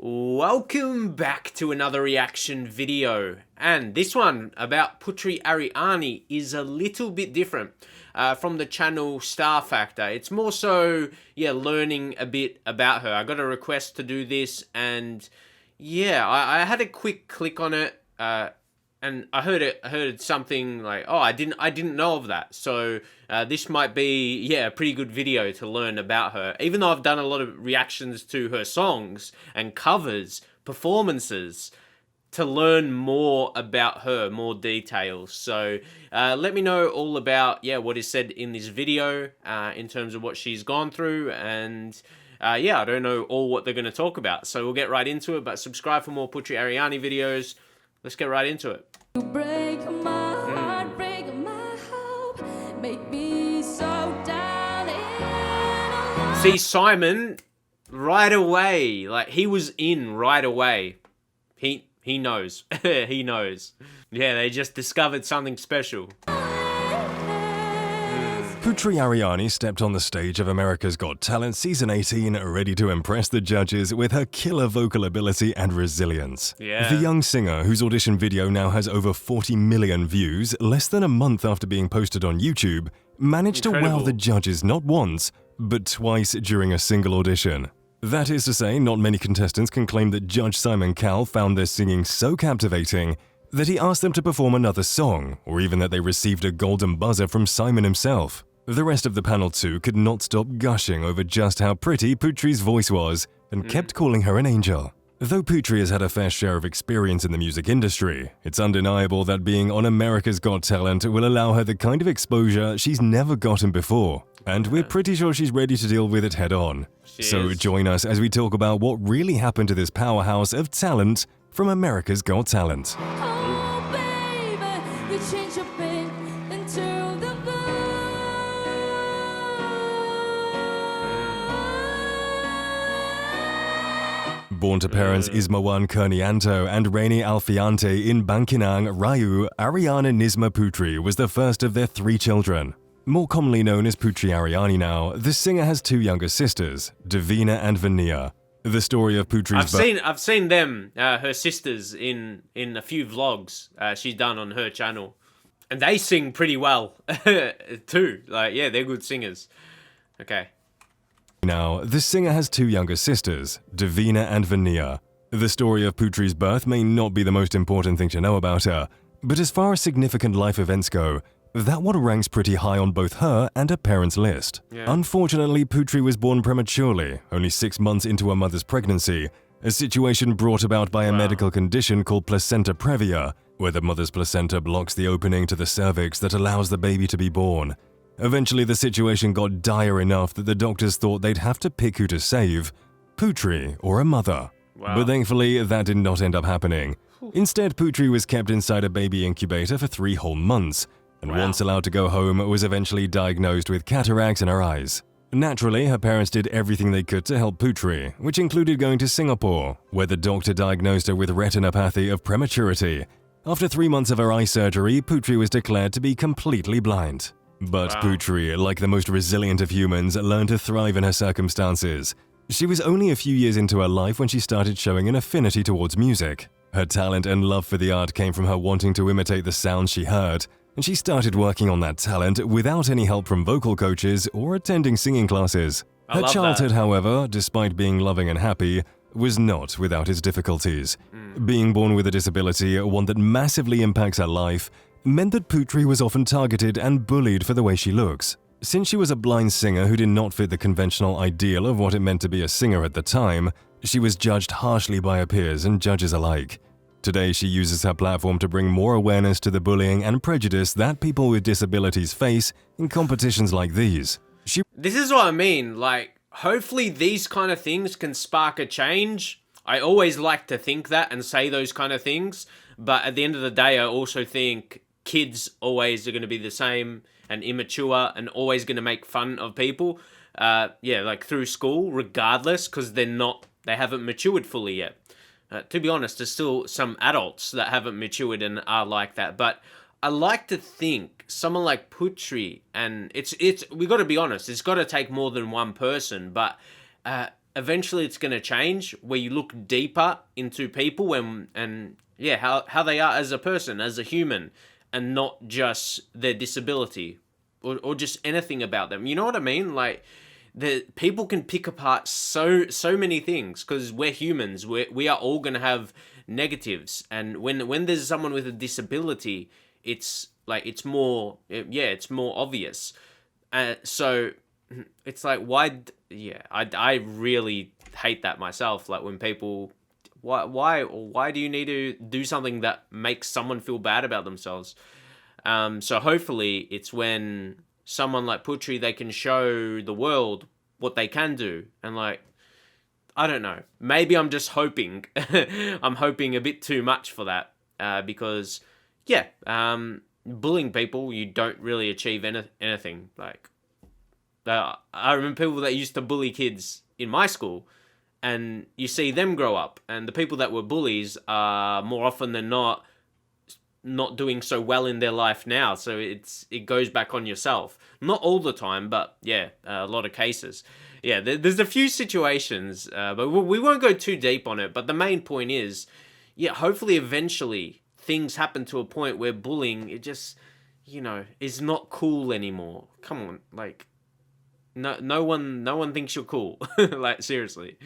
Welcome back to another reaction video, and this one about Putri Ariani is a little bit different from the channel Star Factor. It's more so, learning a bit about her. I got a request to do this, and I had a quick click on it, and I heard something like, oh, I didn't know of that. So this might be, a pretty good video to learn about her. Even though I've done a lot of reactions to her songs and covers, performances, to learn more about her, more details. So let me know all about, what is said in this video in terms of what she's gone through. And I don't know all what they're going to talk about. So we'll get right into it. But subscribe for more Putri Ariani videos. Let's get right into it. You break my heart, break my hope, make me so down and See, Simon, right away, like, he was in right away. He knows. He knows. Yeah, they just discovered something special. Putri Ariani stepped on the stage of America's Got Talent Season 18, ready to impress the judges with her killer vocal ability and resilience. Yeah. The young singer, whose audition video now has over 40 million views, less than a month after being posted on YouTube, managed to wow the judges not once, but twice during a single audition. That is to say, not many contestants can claim that Judge Simon Cowell found their singing so captivating that he asked them to perform another song, or even that they received a golden buzzer from Simon himself. The rest of the panel too could not stop gushing over just how pretty Putri's voice was and kept calling her an angel. Though Putri has had a fair share of experience in the music industry, it's undeniable that being on America's Got Talent will allow her the kind of exposure she's never gotten before, and we're pretty sure she's ready to deal with it head on. So join us as we talk about what really happened to this powerhouse of talent from America's Got Talent. oh, baby, you change your pain into the Born to parents Ismawan Kurnianto and Raini Alfiante in Bangkinang, Rayu, Ariana Nisma Putri was the first of their 3 children. More commonly known as Putri Ariani now, the singer has 2 younger sisters, Davina and Vania. The story of Putri's I've seen them, her sisters, in a few vlogs she's done on her channel, and they sing pretty well too. Like, they're good singers. Okay. Now, the singer has 2 younger sisters, Davina and Vania. The story of Putri's birth may not be the most important thing to know about her, but as far as significant life events go, that one ranks pretty high on both her and her parents' list. Unfortunately, Putri was born prematurely, only 6 months into her mother's pregnancy, a situation brought about by a medical condition called placenta previa, where the mother's placenta blocks the opening to the cervix that allows the baby to be born. Eventually, the situation got dire enough that the doctors thought they'd have to pick who to save, Putri or her mother. But thankfully, that did not end up happening. Instead, Putri was kept inside a baby incubator for 3 whole months, and once allowed to go home, was eventually diagnosed with cataracts in her eyes. Naturally, her parents did everything they could to help Putri, which included going to Singapore, where the doctor diagnosed her with retinopathy of prematurity. After 3 months of her eye surgery, Putri was declared to be completely blind. But Putri, like the most resilient of humans, learned to thrive in her circumstances. She was only a few years into her life when she started showing an affinity towards music. Her talent and love for the art came from her wanting to imitate the sounds she heard, and she started working on that talent without any help from vocal coaches or attending singing classes. Her childhood, however, despite being loving and happy, was not without its difficulties. Being born with a disability, one that massively impacts her life, meant that Putri was often targeted and bullied for the way she looks. Since she was a blind singer who did not fit the conventional ideal of what it meant to be a singer at the time, she was judged harshly by her peers and judges alike. Today, she uses her platform to bring more awareness to the bullying and prejudice that people with disabilities face in competitions like these. This is what I mean, like, hopefully these kind of things can spark a change. I always like to think that and say those kind of things, but at the end of the day, I also think kids always are going to be the same and immature and always going to make fun of people, like through school, regardless, because they haven't matured fully yet. To be honest, there's still some adults that haven't matured and are like that. But I like to think someone like Putri, and we got to be honest, it's got to take more than one person, but a eventually it's going to change, where you look deeper into people and how they are as a person, as a human, and not just their disability or just anything about them. You know what I mean? Like, the people can pick apart so many things, because we're humans. We are all going to have negatives, and when there's someone with a disability, it's like it's more obvious. So it's like, I really hate that myself. Like, when people, why do you need to do something that makes someone feel bad about themselves? So hopefully it's when someone like Putri, they can show the world what they can do. And like, I don't know, maybe I'm just hoping, I'm hoping a bit too much for that, because bullying people, you don't really achieve anything. Like, I remember people that used to bully kids in my school, and you see them grow up, and the people that were bullies are more often than not doing so well in their life now. So it goes back on yourself. Not all the time, but a lot of cases. Yeah, there's a few situations, but we won't go too deep on it. But the main point is, hopefully eventually things happen to a point where bullying, it just, is not cool anymore. Come on, like, no one thinks you're cool. Like, seriously.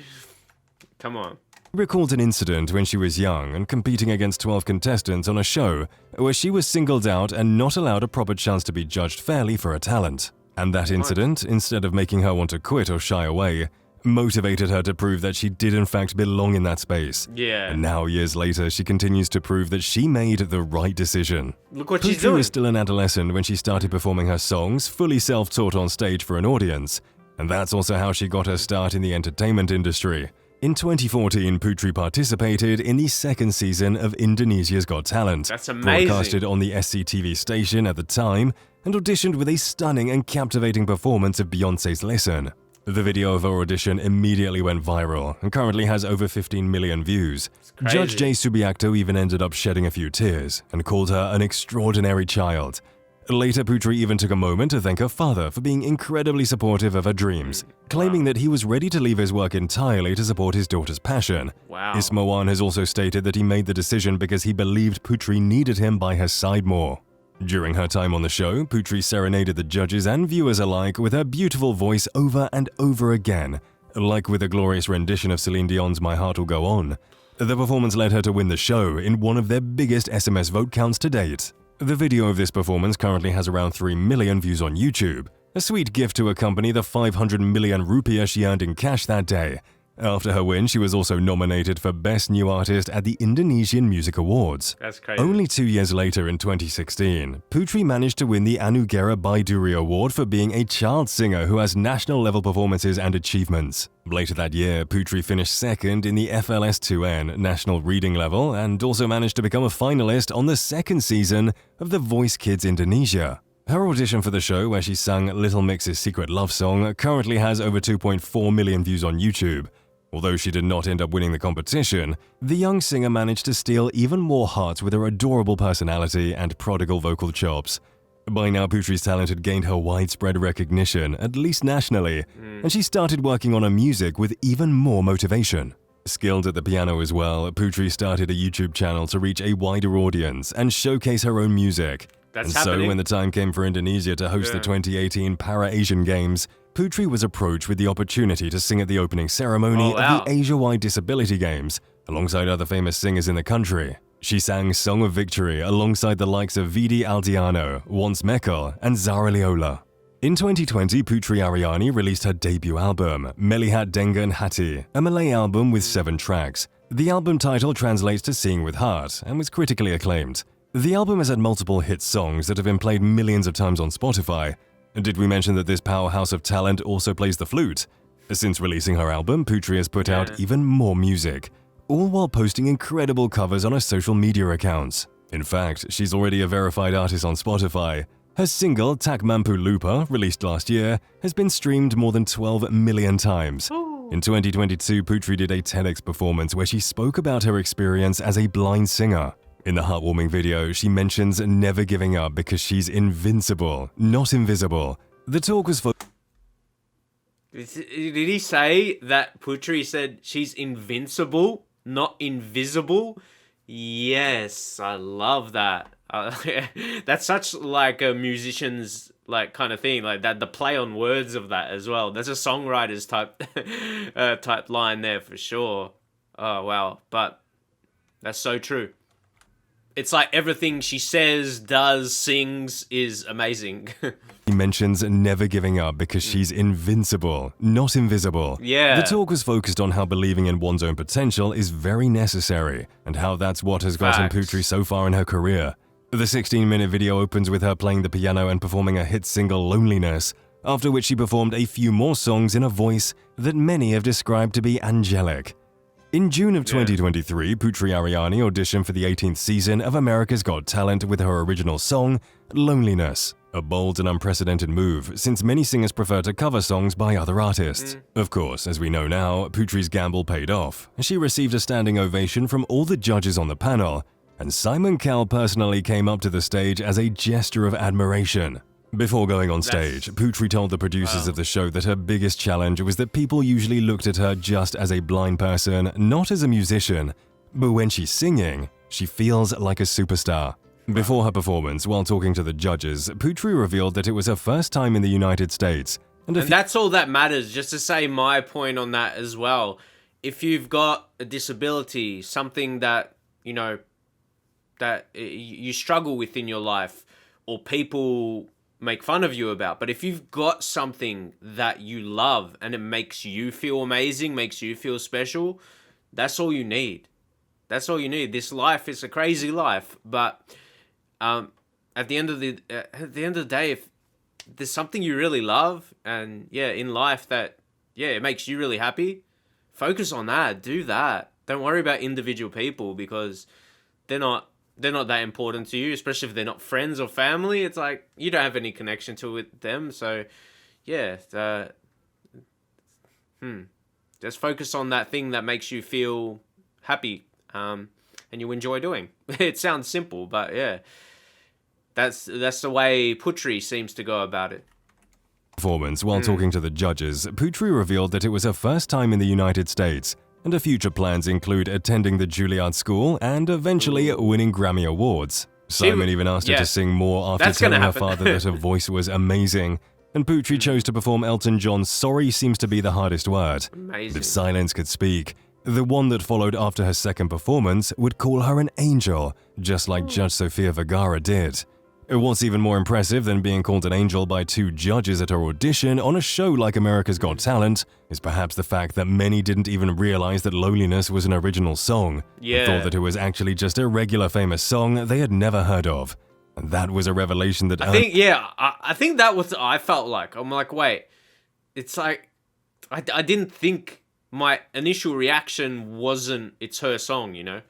Come on. Recalled an incident when she was young and competing against 12 contestants on a show where she was singled out and not allowed a proper chance to be judged fairly for her talent. And that incident, instead of making her want to quit or shy away, motivated her to prove that she did in fact belong in that space. Yeah. And now, years later, she continues to prove that she made the right decision. Look what she's Putri doing. was still an adolescent when she started performing her songs, fully self-taught on stage for an audience. And that's also how she got her start in the entertainment industry. In 2014, Putri participated in the second season of Indonesia's Got Talent. That's amazing. Broadcasted on the SCTV station at the time, and auditioned with a stunning and captivating performance of Beyoncé's Listen. The video of her audition immediately went viral and currently has over 15 million views. Judge Jay Subiakto even ended up shedding a few tears and called her an extraordinary child. Later, Putri even took a moment to thank her father for being incredibly supportive of her dreams, claiming that he was ready to leave his work entirely to support his daughter's passion. Wow. Ismawan has also stated that he made the decision because he believed Putri needed him by her side more. During her time on the show, Putri serenaded the judges and viewers alike with her beautiful voice over and over again, like with a glorious rendition of Celine Dion's My Heart Will Go On. The performance led her to win the show in one of their biggest SMS vote counts to date. The video of this performance currently has around 3 million views on YouTube, a sweet gift to accompany the 500 million rupiah she earned in cash that day. After her win, she was also nominated for Best New Artist at the Indonesian Music Awards. That's crazy. Only 2 years later, in 2016, Putri managed to win the Anugerah Baiduri Award for being a child singer who has national-level performances and achievements. Later that year, Putri finished second in the FLS2N national reading level and also managed to become a finalist on the second season of The Voice Kids Indonesia. Her audition for the show, where she sang Little Mix's secret love song, currently has over 2.4 million views on YouTube. Although she did not end up winning the competition, the young singer managed to steal even more hearts with her adorable personality and prodigal vocal chops. By now, Putri's talent had gained her widespread recognition, at least nationally, and she started working on her music with even more motivation. Skilled at the piano as well, Putri started a YouTube channel to reach a wider audience and showcase her own music. That's So happening. when the time came for Indonesia to host the 2018 Para-Asian Games, Putri was approached with the opportunity to sing at the opening ceremony of the Asia-wide Disability Games, alongside other famous singers in the country. She sang Song of Victory alongside the likes of Vidi Aldiano, Once Mekel, and Zara Leola. In 2020, Putri Ariani released her debut album, Melihat Dengan Hati, a Malay album with 7 tracks. The album title translates to Seeing with Heart and was critically acclaimed. The album has had multiple hit songs that have been played millions of times on Spotify. Did we mention that this powerhouse of talent also plays the flute? Since releasing her album, Putri has put out even more music, all while posting incredible covers on her social media accounts. In fact, she's already a verified artist on Spotify. Her single, Tak Mampu Lupa, released last year, has been streamed more than 12 million times. In 2022, Putri did a TEDx performance where she spoke about her experience as a blind singer. In the heartwarming video, she mentions never giving up because she's invincible, not invisible. The talk was for... Did he say that Putri said she's invincible, not invisible? Yes, I love that. That's such like a musician's like kind of thing, like that. The play on words of that as well. That's a songwriter's type type line there for sure. Oh wow, but that's so true. It's like everything she says, does, sings is amazing. He mentions never giving up because she's invincible, not invisible. Yeah. The talk was focused on how believing in one's own potential is very necessary, and how that's what has gotten Facts. Putri so far in her career. The 16-minute video opens with her playing the piano and performing a hit single, Loneliness, after which she performed a few more songs in a voice that many have described to be angelic. In June of 2023, Putri Ariani auditioned for the 18th season of America's Got Talent with her original song, Loneliness. A bold and unprecedented move, since many singers prefer to cover songs by other artists. Of course, as we know now, Putri's gamble paid off. She received a standing ovation from all the judges on the panel, and Simon Cowell personally came up to the stage as a gesture of admiration. Before going on stage, Putri told the producers of the show that her biggest challenge was that people usually looked at her just as a blind person, not as a musician. But when she's singing, she feels like a superstar. Before her performance, while talking to the judges, Putri revealed that it was her first time in the United States. And that's all that matters, just to say my point on that as well. If you've got a disability, something that, you know, that you struggle with in your life, or people make fun of you about, but if you've got something that you love and it makes you feel amazing, makes you feel special, that's all you need. That's all you need. This life is a crazy life, but at the end of the day, if there's something you really love and in life that it makes you really happy, focus on that. Do that. Don't worry about individual people, because they're not that important to you, especially if they're not friends or family. It's like you don't have any connection to with them. So just focus on that thing that makes you feel happy and you enjoy doing. It sounds simple, but that's the way Putri seems to go about it. Performance, while talking to the judges, Putri revealed that it was her first time in the United States, and her future plans include attending the Juilliard School and eventually winning Grammy Awards. Simon even asked her to sing more after telling her father that her voice was amazing, and Putri chose to perform Elton John's Sorry Seems to Be the Hardest Word. Amazing. If silence could speak, the one that followed after her second performance would call her an angel, just like Judge Sofia Vergara did. What's even more impressive than being called an angel by two judges at her audition on a show like America's Got Talent is perhaps the fact that many didn't even realize that Loneliness was an original song. They thought that it was actually just a regular famous song they had never heard of. And that was a revelation that I think that was I felt like. I'm like, wait, it's like I didn't think, my initial reaction wasn't it's her song, you know.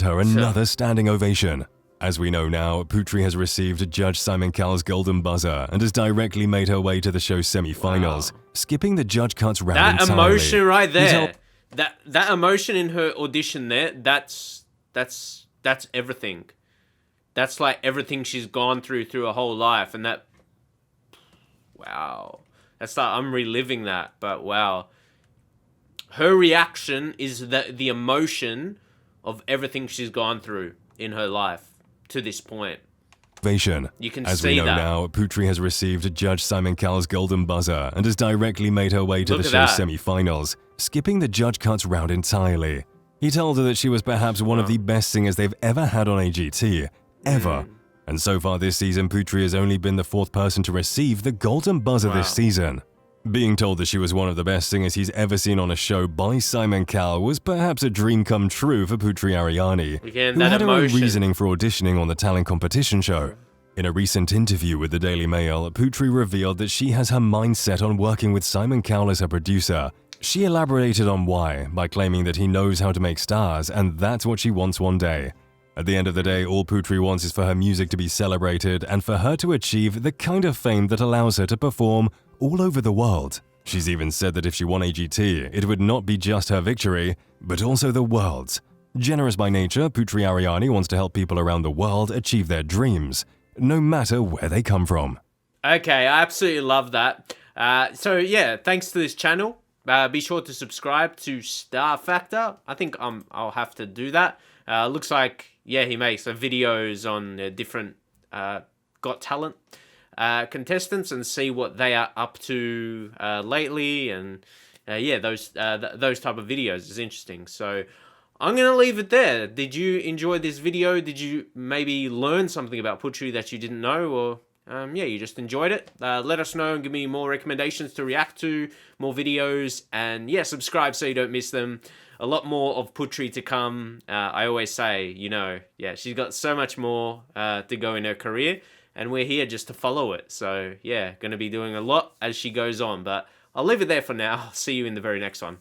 Her another standing ovation. As we know now, Putri has received Judge Simon Cowell's golden buzzer and has directly made her way to the show's semi-finals, skipping the judge cuts round That entirely. emotion right there, that emotion in her audition there, that's everything. That's like everything she's gone through her whole life, and that, wow, that's like I'm reliving that, but wow, her reaction is the emotion of everything she's gone through in her life to this point. You can As see we know that. now, Putri has received Judge Simon Cowell's golden buzzer and has directly made her way to Look the at show's that. semi-finals, skipping the judge cuts round entirely. He told her that she was perhaps one of the best singers they've ever had on AGT, ever. And so far this season, Putri has only been the fourth person to receive the golden buzzer this season. Being told that she was one of the best singers he's ever seen on a show by Simon Cowell was perhaps a dream come true for Putri Ariani, Again, who that had her own emotion. reasoning for auditioning on the talent competition show. In a recent interview with the Daily Mail, Putri revealed that she has her mind set on working with Simon Cowell as her producer. She elaborated on why by claiming that he knows how to make stars, and that's what she wants one day. At the end of the day, all Putri wants is for her music to be celebrated and for her to achieve the kind of fame that allows her to perform all over the world. She's even said that if she won AGT, it would not be just her victory, but also the world's. Generous by nature, Putri Ariani wants to help people around the world achieve their dreams, no matter where they come from. Okay, I absolutely love that. So yeah, thanks to this channel. Be sure to subscribe to Star Factor. I think I'll have to do that. Looks like, yeah, he makes videos on different Got Talent contestants and see what they are up to lately, and yeah, those type of videos is interesting. So I'm gonna leave it there. Did you enjoy this video? Did you maybe learn something about Putri that you didn't know, or yeah, you just enjoyed it? Let us know and give me more recommendations to react to, more videos, and yeah, subscribe so you don't miss them. A lot more of Putri to come. I always say, you know, yeah, she's got so much more to go in her career, and we're here just to follow it. So yeah, going to be doing a lot as she goes on, but I'll leave it there for now. I'll see you in the very next one.